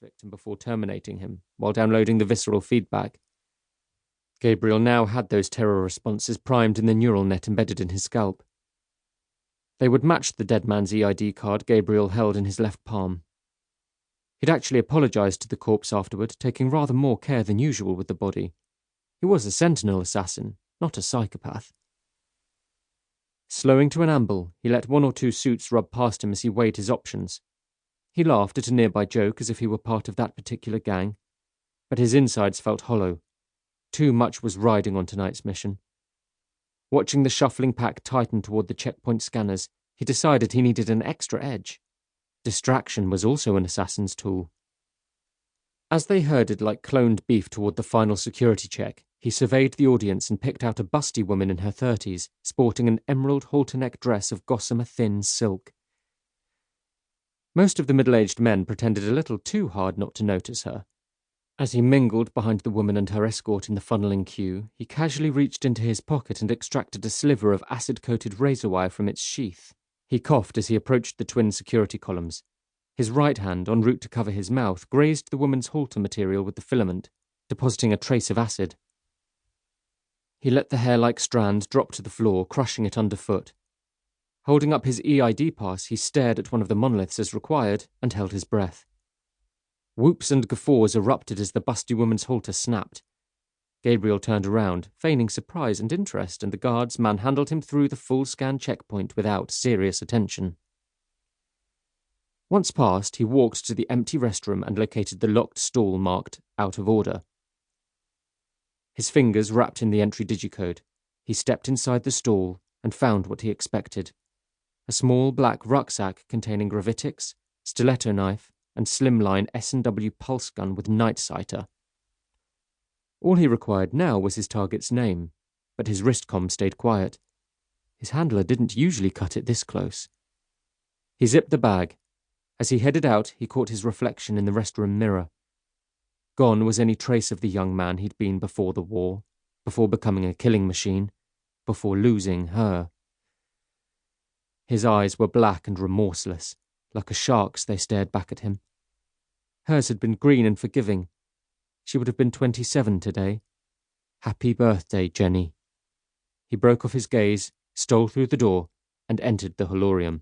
victim before terminating him, while downloading the visceral feedback. Gabriel now had those terror responses primed in the neural net embedded in his scalp. They would match the dead man's EID card Gabriel held in his left palm. He'd actually apologized to the corpse afterward, taking rather more care than usual with the body. He was a sentinel assassin, not a psychopath. Slowing to an amble, he let one or two suits rub past him as he weighed his options. He laughed at a nearby joke as if he were part of that particular gang, but his insides felt hollow. Too much was riding on tonight's mission. Watching the shuffling pack tighten toward the checkpoint scanners, he decided he needed an extra edge. Distraction was also an assassin's tool. As they herded like cloned beef toward the final security check, he surveyed the audience and picked out a busty woman in her 30s, sporting an emerald halter-neck dress of gossamer thin silk. Most of the middle-aged men pretended a little too hard not to notice her. As he mingled behind the woman and her escort in the funneling queue, he casually reached into his pocket and extracted a sliver of acid-coated razor wire from its sheath. He coughed as he approached the twin security columns. His right hand, en route to cover his mouth, grazed the woman's halter material with the filament, depositing a trace of acid. He let the hair-like strand drop to the floor, crushing it underfoot. Holding up his EID pass, he stared at one of the monoliths as required and held his breath. Whoops and guffaws erupted as the busty woman's halter snapped. Gabriel turned around, feigning surprise and interest, and the guards manhandled him through the full-scan checkpoint without serious attention. Once past, he walked to the empty restroom and located the locked stall marked out of order. His fingers wrapped in the entry digicode. He stepped inside the stall and found what he expected. A small black rucksack containing gravitics, stiletto knife, and slimline S&W pulse gun with night sighter. All he required now was his target's name, but his wristcom stayed quiet. His handler didn't usually cut it this close. He zipped the bag. As he headed out, he caught his reflection in the restroom mirror. Gone was any trace of the young man he'd been before the war, before becoming a killing machine, before losing her. His eyes were black and remorseless. Like a shark's, they stared back at him. Hers had been green and forgiving. She would have been 27 today. Happy birthday, Jenny. He broke off his gaze, stole through the door, and entered the holorium.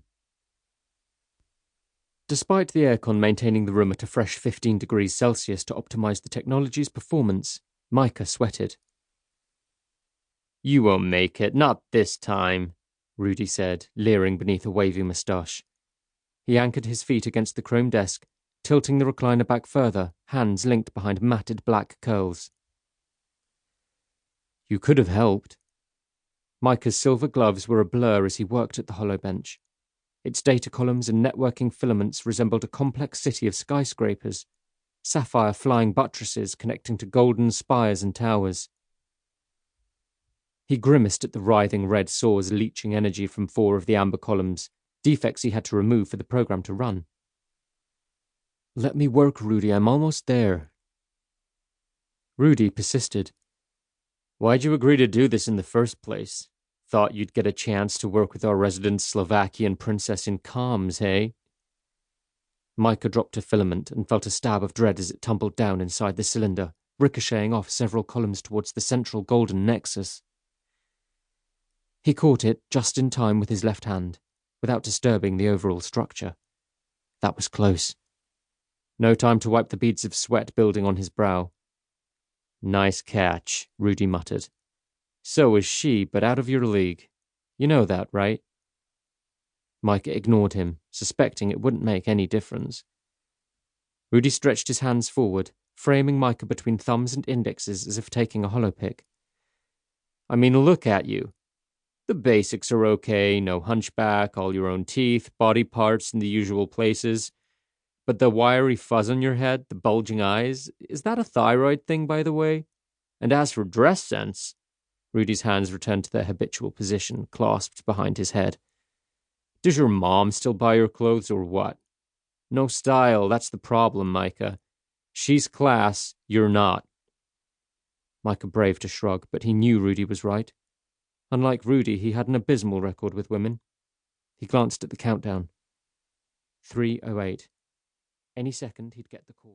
Despite the aircon maintaining the room at a fresh 15 degrees Celsius to optimize the technology's performance, Micah sweated. "You won't make it, not this time," Rudy said, leering beneath a wavy moustache. He anchored his feet against the chrome desk, tilting the recliner back further, hands linked behind matted black curls. "You could have helped." Micah's silver gloves were a blur as he worked at the hollow bench. Its data columns and networking filaments resembled a complex city of skyscrapers, sapphire flying buttresses connecting to golden spires and towers. He grimaced at the writhing red saws leaching energy from 4 of the amber columns, defects he had to remove for the program to run. "Let me work, Rudy, I'm almost there." Rudy persisted. "Why'd you agree to do this in the first place? Thought you'd get a chance to work with our resident Slovakian princess in comms, hey?" Micah dropped a filament and felt a stab of dread as it tumbled down inside the cylinder, ricocheting off several columns towards the central golden nexus. He caught it just in time with his left hand, without disturbing the overall structure. That was close. No time to wipe the beads of sweat building on his brow. "Nice catch," Rudy muttered. "So is she, but out of your league. You know that, right?" Micah ignored him, suspecting it wouldn't make any difference. Rudy stretched his hands forward, framing Micah between thumbs and indexes as if taking a hollow pick. "I mean, look at you. The basics are okay, no hunchback, all your own teeth, body parts in the usual places. But the wiry fuzz on your head, the bulging eyes, is that a thyroid thing, by the way? And as for dress sense..." Rudy's hands returned to their habitual position, clasped behind his head. "Does your mom still buy your clothes or what? No style, that's the problem, Micah. She's class, you're not." Micah braved a shrug, but he knew Rudy was right. Unlike Rudy, he had an abysmal record with women. He glanced at the countdown. 3:08. Any second, he'd get the call.